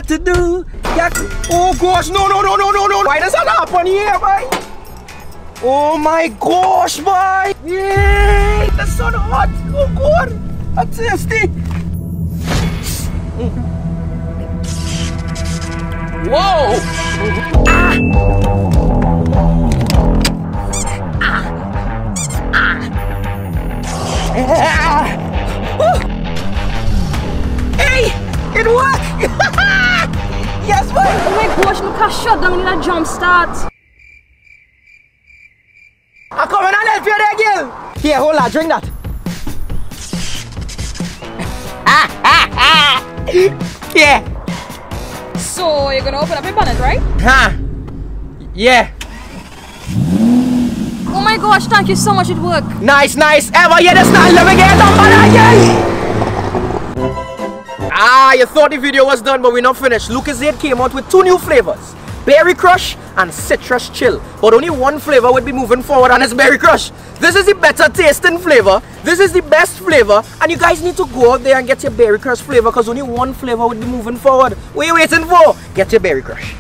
got to do. Oh gosh, no. Why does that happen here, boy? Oh my gosh, boy. Yay, that's so hot. Oh god, that's tasty. Whoa. Hey, it worked. Yes, boy. Oh my gosh, look how shut down in that Jumpstart. I'll come and I'll help you there, girl. Here, hold on, drink that. Yeah. So, you're gonna open up your bonnet, right? Huh? Yeah. Oh my gosh, thank you so much, it worked. Nice. Ever hear this now? Let me get on banana again. You thought the video was done, but we're not finished. Lucozade came out with 2 new flavors. Berry Crush and Citrus Chill. But only one flavor would be moving forward, and it's Berry Crush. This is the better tasting flavor. This is the best flavor. And you guys need to go out there and get your Berry Crush flavor, because only one flavor would be moving forward. What are you waiting for? Get your Berry Crush.